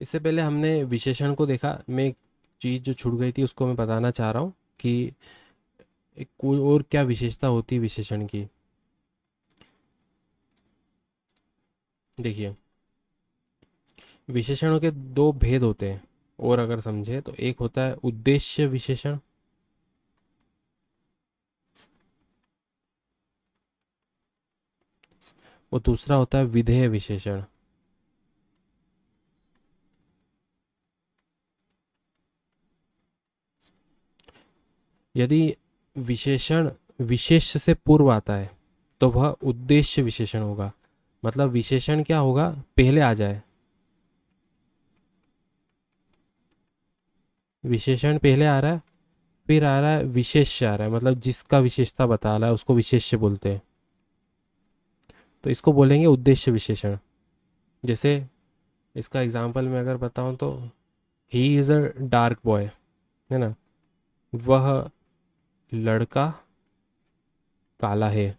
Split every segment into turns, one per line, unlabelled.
इससे पहले हमने विशेषण को देखा। मैं एक चीज़ जो छूट गई थी उसको मैं बताना चाह रहा हूँ कि एक कोई और क्या विशेषता होती है विशेषण की। देखिए, विशेषणों के दो भेद होते हैं, और अगर समझे तो एक होता है उद्देश्य विशेषण, और दूसरा होता है विधेय विशेषण। यदि विशेषण विशेष्य से पूर्व आता है तो वह उद्देश्य विशेषण होगा। मतलब विशेषण क्या होगा, पहले आ जाए, विशेषण पहले आ रहा है, फिर आ रहा है विशेष्य आ रहा है, मतलब जिसका विशेषता बता रहा है उसको विशेष्य बोलते हैं। तो इसको बोलेंगे उद्देश्य विशेषण। जैसे इसका एग्जांपल मैं अगर बताऊं तो he is a dark boy, है ना, वह लड़का काला है।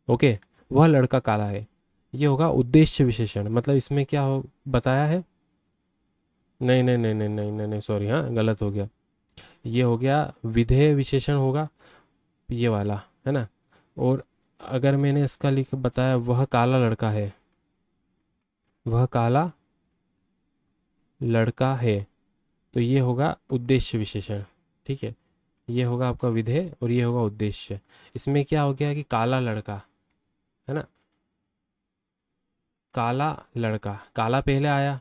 ओके, वह लड़का काला है, ये होगा उद्देश्य विशेषण। मतलब इसमें क्या हो बताया है, नहीं नहीं नहीं नहीं नहीं नहीं नहीं, सॉरी, हाँ गलत हो गया। ये हो गया विधेय विशेषण होगा, ये वाला, है ना। और अगर मैंने इसका लिख बताया वह काला लड़का है, वह काला लड़का है, तो ये होगा उद्देश्य विशेषण। ठीक है, ये होगा आपका विधेय और ये होगा उद्देश्य। इसमें क्या हो गया कि काला लड़का, है ना, काला लड़का, काला पहले आया,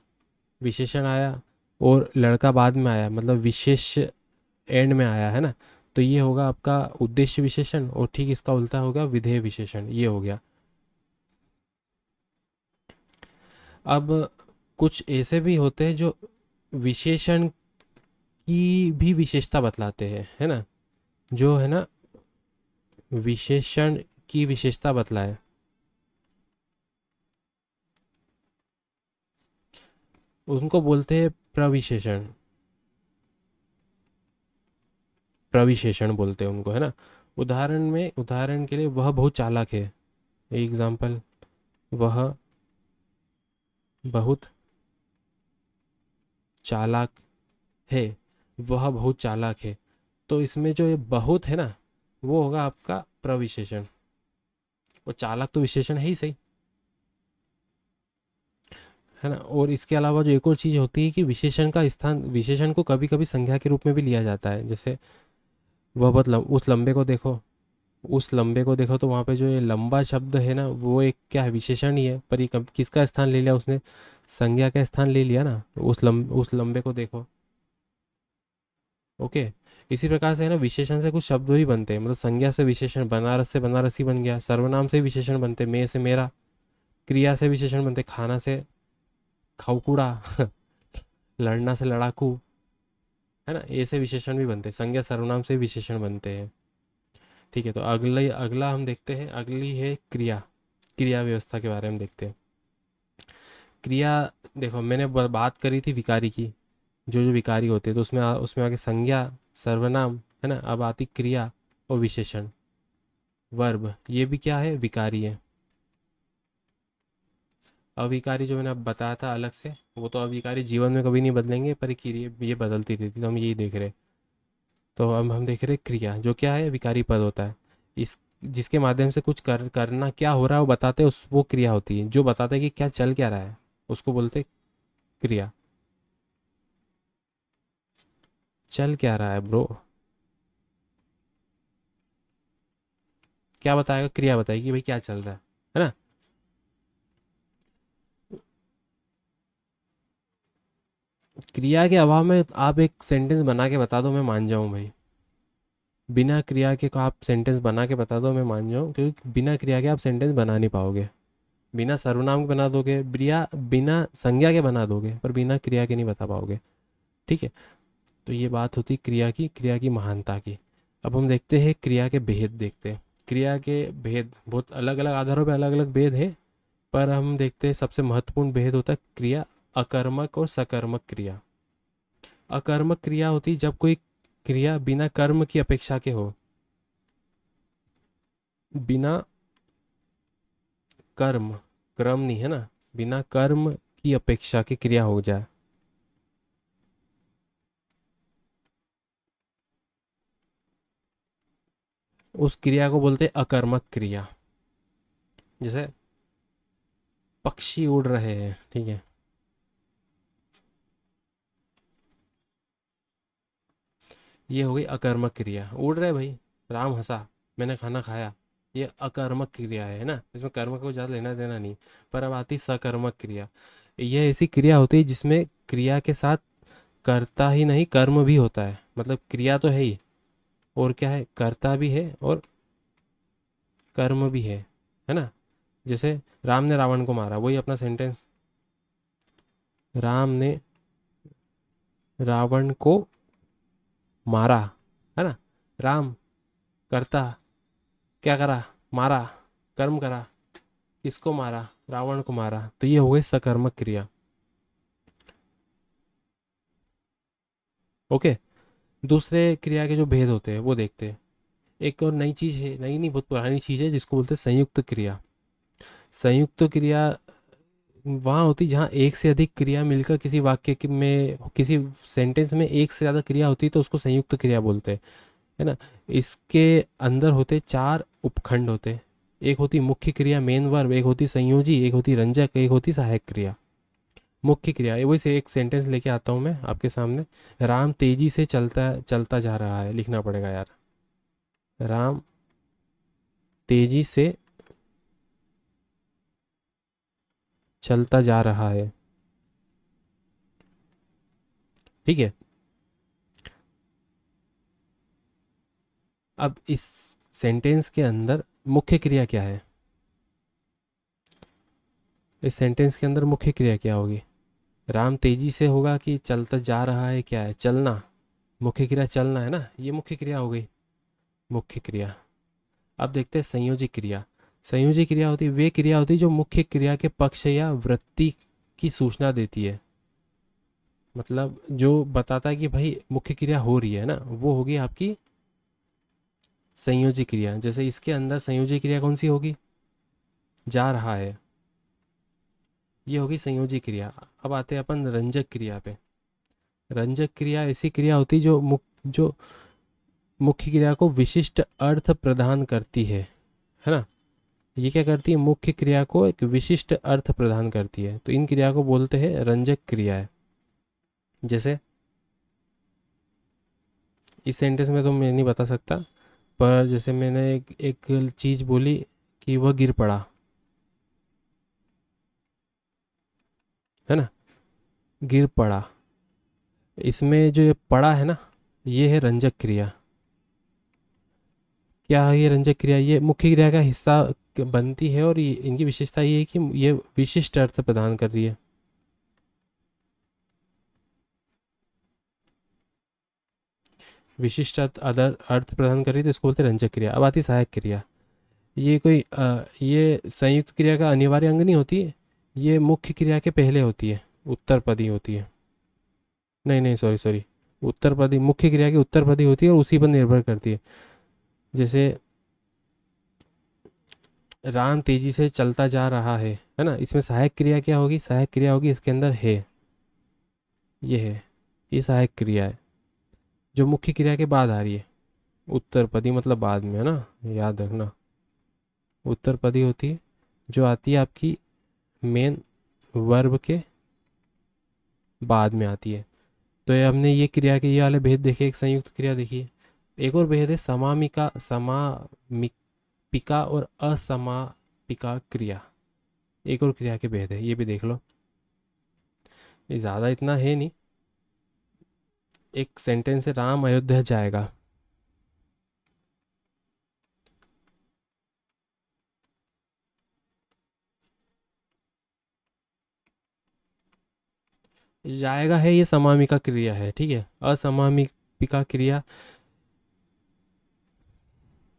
विशेषण आया, और लड़का बाद में आया, मतलब विशेष एंड में आया, है ना। तो ये होगा आपका उद्देश्य विशेषण, और ठीक इसका उल्टा होगा विधेय विशेषण, ये हो गया। अब कुछ ऐसे भी होते हैं जो विशेषण की भी विशेषता बतलाते हैं, है ना, जो है ना विशेषण की विशेषता बतलाए, उनको बोलते हैं प्रविशेषण। प्रविशेषण बोलते हैं उनको, है ना। उदाहरण के लिए वह बहुत चालाक है, एग्जाम्पल, वह बहुत चालाक है, वह बहुत चालाक है। तो इसमें जो ये बहुत है ना, वो होगा आपका प्रविशेषण। और चालाक तो विशेषण है ही सही, है ना। और इसके अलावा जो एक और चीज़ होती है कि विशेषण का स्थान, विशेषण को कभी कभी संज्ञा के रूप में भी लिया जाता है। जैसे वह बहुत उस लंबे को देखो, उस लंबे को देखो, तो वहाँ पे जो ये लंबा शब्द है ना, वो एक क्या है, विशेषण ही है, पर ये किसका स्थान ले लिया उसने, संज्ञा का स्थान ले लिया ना। उस लंबे को देखो। ओके, इसी प्रकार से है ना, विशेषण से कुछ शब्द भी बनते हैं, मतलब संज्ञा से विशेषण, बनारस से बनारसी बन गया, सर्वनाम से विशेषण बनते, मैं से मेरा, क्रिया से विशेषण बनते, खाना से खाउकुड़ा, लड़ना से लड़ाकू, है ना, ऐसे विशेषण भी बनते हैं, संज्ञा सर्वनाम से विशेषण बनते हैं। ठीक है, तो अगला अगला हम देखते हैं, अगली है क्रिया। क्रिया व्यवस्था के बारे में देखते हैं। क्रिया, देखो मैंने बात करी थी विकारी की, जो जो विकारी होते हैं, तो उसमें आगे संज्ञा, सर्वनाम, है ना। अब आती क्रिया और विशेषण, वर्ब, ये भी क्या है, विकारी है। अविकारी जो मैंने अब बताया था अलग से, वो तो अविकारी जीवन में कभी नहीं बदलेंगे, पर ये बदलती रहती, तो हम यही देख रहे हैं। तो अब हम देख रहे हैं क्रिया, जो क्या है, विकारी पद होता है। इस जिसके माध्यम से कुछ करना क्या हो रहा है वो बताते हैं, उस वो क्रिया होती है, जो बताते हैं कि क्या चल क्या रहा है, उसको बोलते हैं क्रिया। चल क्या रहा है ब्रो, क्या बताएगा, क्रिया बताएगी भाई क्या चल रहा है ना। क्रिया के अभाव में आप एक सेंटेंस बना के बता दो, मैं मान जाऊं भाई। बिना क्रिया के आप सेंटेंस बना के बता दो, मैं मान जाऊं, क्योंकि बिना क्रिया के आप सेंटेंस बना नहीं पाओगे। बिना सर्वनाम के बना दोगे, बिना संज्ञा के बना दोगे, पर बिना क्रिया के नहीं बता पाओगे। ठीक है, तो ये बात होती क्रिया की महानता की। अब हम देखते हैं क्रिया के भेद, देखते हैं क्रिया के भेद, बहुत अलग अलग आधारों पे अलग अलग भेद है, पर हम देखते हैं सबसे महत्वपूर्ण भेद होता है क्रिया अकर्मक और सकर्मक क्रिया। अकर्मक क्रिया होती है जब कोई क्रिया बिना कर्म की अपेक्षा के हो, बिना कर्म, क्रम नहीं है ना, बिना कर्म की अपेक्षा की क्रिया हो जाए। उस क्रिया को बोलते हैं अकर्मक क्रिया। जैसे पक्षी उड़ रहे हैं, ठीक है, ये हो गई अकर्मक क्रिया। उड़ रहे भाई, राम हंसा, मैंने खाना खाया, ये अकर्मक क्रिया है ना, इसमें कर्म को ज़्यादा लेना देना नहीं। पर अब आती सकर्मक क्रिया। यह ऐसी क्रिया होती है जिसमें क्रिया के साथ कर्ता ही नहीं कर्म भी होता है। मतलब क्रिया तो है ही, और क्या है, कर्ता भी है और कर्म भी है ना। जैसे राम ने रावण को मारा, वही अपना सेंटेंस, राम ने रावण को मारा, है ना। राम कर्ता, क्या करा, मारा, कर्म करा, किसको मारा, रावण को मारा, तो ये हो गई सकर्मक क्रिया। ओके। दूसरे क्रिया के जो भेद होते हैं वो देखते हैं। एक और नई चीज़ है, नई नहीं बहुत पुरानी चीज़ है, जिसको बोलते हैं संयुक्त क्रिया। संयुक्त क्रिया वहाँ होती जहाँ एक से अधिक क्रिया मिलकर किसी में, किसी सेंटेंस में एक से ज़्यादा क्रिया होती है, तो उसको संयुक्त क्रिया बोलते हैं, है ना। इसके अंदर होते चार उपखंड होते। एक होती मुख्य क्रिया, मेन वर्ब, एक होती संयोजी, एक होती रंजक, एक होती सहायक क्रिया। मुख्य क्रिया, ये वही से एक सेंटेंस लेके आता हूँ मैं आपके सामने। राम तेजी से चलता चलता जा रहा है, लिखना पड़ेगा यार। राम तेजी से चलता जा रहा है, ठीक है। अब इस सेंटेंस के अंदर मुख्य क्रिया क्या है, इस सेंटेंस के अंदर मुख्य क्रिया क्या होगी। राम तेजी से होगा कि चलता जा रहा है, क्या है, चलना। मुख्य क्रिया चलना है ना, ये मुख्य क्रिया हो गई, मुख्य क्रिया। अब देखते हैं संयोजी क्रिया। संयोजी क्रिया होती है, वे क्रिया होती है जो मुख्य क्रिया के पक्ष या वृत्ति की सूचना देती है। मतलब जो बताता है कि भाई मुख्य क्रिया हो रही है ना, वो होगी आपकी संयोजी क्रिया। जैसे इसके अंदर संयोजी क्रिया कौन सी होगी, जा रहा है, ये होगी संयोजी क्रिया। अब आते हैं अपन रंजक क्रिया पे। रंजक क्रिया ऐसी क्रिया होती है जो मुख्य क्रिया को विशिष्ट अर्थ प्रदान करती है ना। ये क्या करती है, मुख्य क्रिया को एक विशिष्ट अर्थ प्रदान करती है, तो इन क्रिया को बोलते हैं रंजक क्रियाएं। जैसे इस सेंटेंस में तो मैं नहीं बता सकता, पर जैसे मैंने एक चीज़ बोली कि वह गिर पड़ा, है ना, गिर पड़ा, इसमें जो ये पड़ा है ना, ये है रंजक क्रिया। क्या है ये रंजक क्रिया, ये मुख्य क्रिया का हिस्सा बनती है, और इनकी विशेषता ये है कि ये विशिष्ट अर्थ प्रदान कर रही है। विशिष्ट अर्थ प्रदान कर रही है, तो इसको बोलते हैं रंजक क्रिया। अब आती है सहायक क्रिया। ये कोई ये संयुक्त क्रिया का अनिवार्य अंग नहीं होती है, ये मुख्य क्रिया के पहले होती है, उत्तरपदी होती है। नहीं नहीं, सॉरी सॉरी, उत्तरपदी, मुख्य क्रिया की उत्तरपदी होती है और उसी पर निर्भर करती है। जैसे राम तेजी से चलता जा रहा है ना, इसमें सहायक क्रिया क्या होगी, सहायक क्रिया होगी इसके अंदर है, ये है, ये सहायक क्रिया है जो मुख्य क्रिया के बाद आ रही है। उत्तरपदी मतलब बाद में, है ना, याद रखना। उत्तरपदी होती है जो आती है आपकी मेन वर्ब के बाद में आती है। तो ये हमने ये क्रिया के ये वाले भेद देखे, एक संयुक्त क्रिया देखी। एक और भेद है समामिका, समामिपिका और असमापिका क्रिया। एक और क्रिया के भेद है, ये भी देख लो। ये ज़्यादा इतना है नहीं। एक सेंटेंस है, राम अयोध्या जाएगा। जाएगा है, ये समामिका क्रिया है, ठीक है। असमामिका क्रिया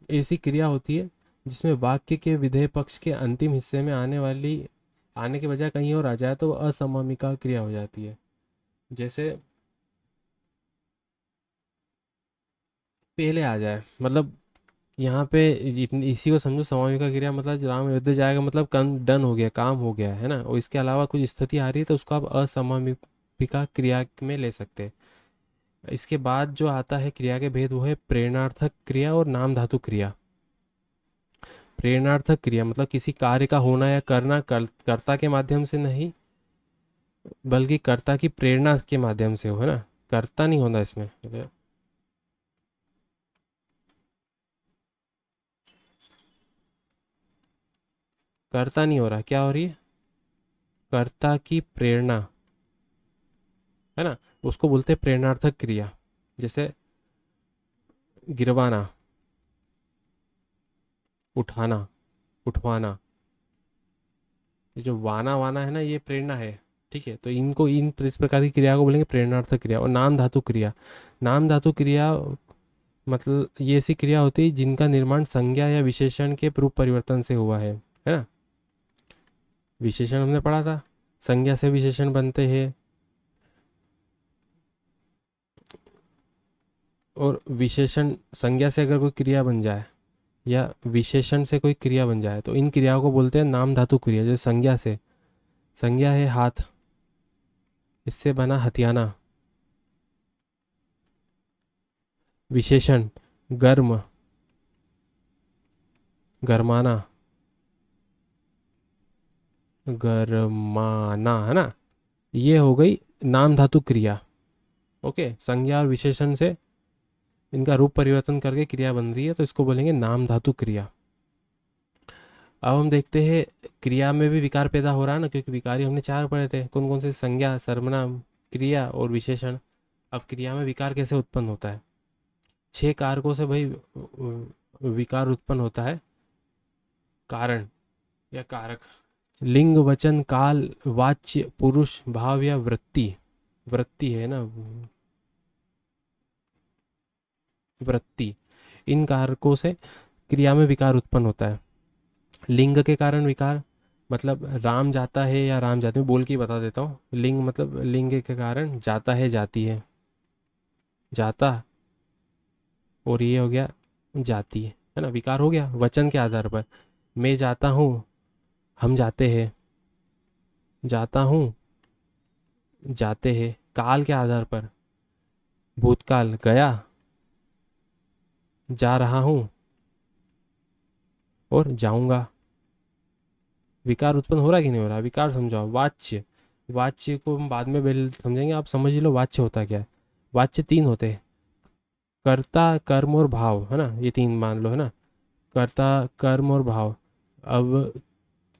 ऐसी क्रिया होती है जिसमें वाक्य के विधेय पक्ष के अंतिम हिस्से में आने के बजाय कहीं और आ जाए, तो वो असमामिका क्रिया हो जाती है। जैसे पहले आ जाए, मतलब यहाँ पे इसी को समझो, समाविका क्रिया मतलब जब राम अयोध्या जाएगा मतलब डन हो गया, काम हो गया है ना। और इसके अलावा कुछ स्थिति आ रही है तो उसको आप असमाविका क्रिया में ले सकते हैं। इसके बाद जो आता है क्रिया के भेद, वो है प्रेरणार्थक क्रिया और नाम धातु क्रिया। प्रेरणार्थक क्रिया मतलब किसी कार्य का होना या करना कर्ता के माध्यम से नहीं, बल्कि कर्ता की प्रेरणा के माध्यम से हो, है ना। कर्ता नहीं होना इसमें, कर्ता नहीं हो रहा, क्या हो रही है, कर्ता की प्रेरणा, है ना। उसको बोलते हैं प्रेरणार्थक क्रिया। जैसे गिरवाना, उठाना, उठवाना, ये जो वाना वाना है ना, ये प्रेरणा है। ठीक है, तो इनको इस प्रकार की क्रिया को बोलेंगे प्रेरणार्थक क्रिया। और नाम धातु क्रिया, नाम धातु क्रिया मतलब ये ऐसी क्रिया होती है जिनका निर्माण संज्ञा या विशेषण के रूप परिवर्तन से हुआ है ना। विशेषण हमने पढ़ा था, संज्ञा से विशेषण बनते हैं। और विशेषण, संज्ञा से अगर कोई क्रिया बन जाए या विशेषण से कोई क्रिया बन जाए तो इन क्रियाओं को बोलते हैं नाम धातु क्रिया। जैसे संज्ञा से, संज्ञा है हाथ, इससे बना हथियाना। विशेषण गर्म, गरमाना, गरमाना, है ना। ये हो गई नाम धातु क्रिया। ओके, संज्ञा और विशेषण से इनका रूप परिवर्तन करके क्रिया बन रही है तो इसको बोलेंगे नाम धातु क्रिया। अब हम देखते हैं क्रिया में भी विकार पैदा हो रहा है ना, क्योंकि विकारी हमने चार पढ़े थे, कौन कौन से, संज्ञा, सर्वनाम, क्रिया और विशेषण। अब क्रिया में विकार कैसे उत्पन्न होता है, छह कारकों से भाई विकार उत्पन्न होता है। कारण या कारक, लिंग, वचन, काल, वाच्य, पुरुष, भाव या वृत्ति। वृत्ति है ना, वृत्ति। इन कारकों से क्रिया में विकार उत्पन्न होता है। लिंग के कारण विकार, मतलब राम जाता है या राम जाते हैं, बोल के ही बता देता हूँ। लिंग मतलब लिंग के कारण जाता है, जाती है, जाता, और ये हो गया जाती है ना, विकार हो गया। वचन के आधार पर, मैं जाता हूँ, हम जाते हैं, जाता हूँ, जाते हैं। काल के आधार पर, भूतकाल गया, जा रहा हूँ और जाऊंगा। विकार उत्पन्न हो रहा है कि नहीं हो रहा, विकार समझाओ। वाच्य, वाच्य को हम बाद में समझेंगे, आप समझ ही लो वाच्य होता क्या है। वाच्य तीन होते हैं, कर्ता, कर्म और भाव, है ना, ये तीन मान लो, है ना। कर्ता, कर्म और भाव। अब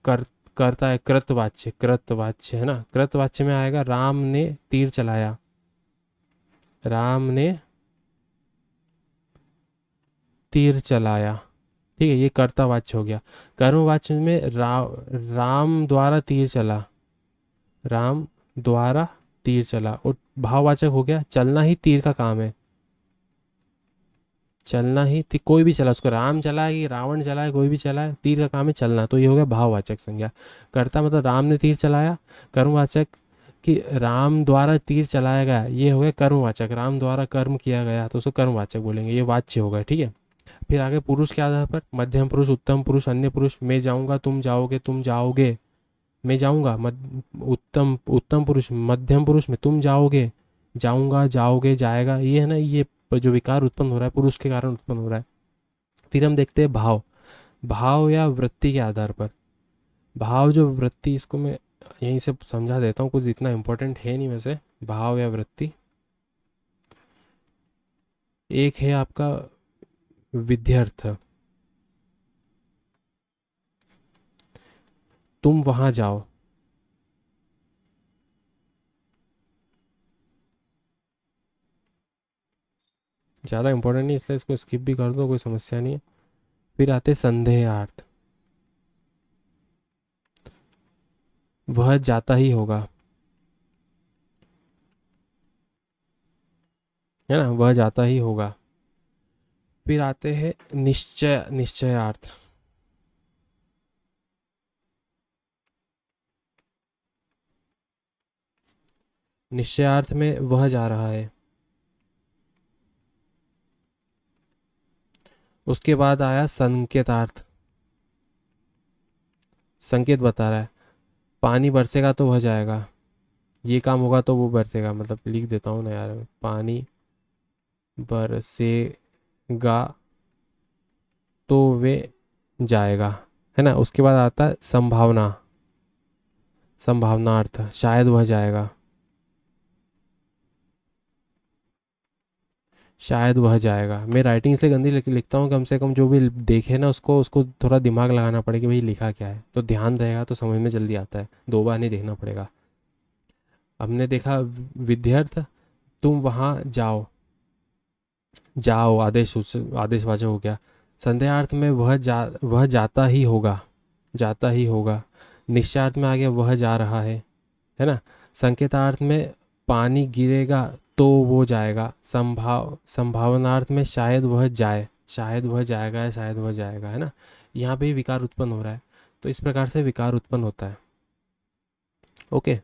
कर करता है कृतवाच्य, कृतवाच्य, है ना। कृतवाच्य में आएगा राम ने तीर चलाया, राम ने तीर चलाया। ठीक है, ये कर्तावाच्य हो गया। कर्मवाच्य में राम द्वारा तीर चला, राम द्वारा तीर चला। और भाववाचक हो गया चलना ही तीर का काम है, चलना ही कोई भी चला, उसको राम चलाए कि रावण चलाए, कोई भी चलाए, तीर का काम है चलना, तो ये हो गया भाववाचक संज्ञा। कर्ता मतलब राम ने तीर चलाया। कर्मवाचक कि राम द्वारा तीर चलाया गया, ये हो गया कर्मवाचक, राम द्वारा कर्म किया गया तो उसको कर्मवाचक बोलेंगे, ये वाच्य होगा। ठीक है, फिर आगे पुरुष के आधार पर, मध्यम पुरुष, उत्तम पुरुष, अन्य पुरुष। मैं जाऊंगा, तुम जाओगे, तुम जाओगे। मैं जाऊंगा, उत्तम उत्तम पुरुष, मध्यम पुरुष में तुम जाओगे, जाऊंगा, जाओगे, जाएगा, ये है ना। ये जो विकार उत्पन्न हो रहा है पुरुष के कारण उत्पन्न हो रहा है। फिर हम देखते हैं भाव, भाव या वृत्ति के आधार पर। भाव जो वृत्ति, इसको मैं यहीं से समझा देता हूँ, कुछ इतना इंपॉर्टेंट है नहीं वैसे। भाव या वृत्ति, एक है आपका विध्यर्थ, तुम वहां जाओ। ज़्यादा इंपॉर्टेंट नहीं, इसलिए इसको स्किप भी कर दो, कोई समस्या नहीं है। फिर आते संदेहार्थ, वह जाता ही होगा, है ना, वह जाता ही होगा। फिर आते हैं निश्चय, निश्चयार्थ। निश्चयार्थ में वह जा रहा है। उसके बाद आया संकेतार्थ। संकेत बता रहा है पानी बरसेगा तो वह जाएगा, ये काम होगा तो वो बरसेगा, मतलब लिख देता हूँ ना यार, पानी बरसेगा तो वे जाएगा, है ना। उसके बाद आता है संभावना, संभावनार्थ, शायद वह जाएगा, शायद वह जाएगा। मैं राइटिंग से गंदी लिखता हूँ, कम से कम जो भी देखे ना उसको उसको थोड़ा दिमाग लगाना पड़ेगा कि भाई लिखा क्या है, तो ध्यान रहेगा तो समझ में जल्दी आता है, दो बार नहीं देखना पड़ेगा। हमने देखा विद्यार्थ, तुम वहाँ जाओ, जाओ आदेशवाचक हो गया। संदेहार्थ में वह जाता ही होगा, जाता ही होगा। निश्चयार्थ में आ गया वह जा रहा है ना। संकेतार्थ में पानी गिरेगा तो वो जाएगा। संभावनार्थ में शायद वह जाए, शायद वह जाएगा या शायद वह जाएगा, है ना। यहाँ पे विकार उत्पन्न हो रहा है, तो इस प्रकार से विकार उत्पन्न होता है। ओके।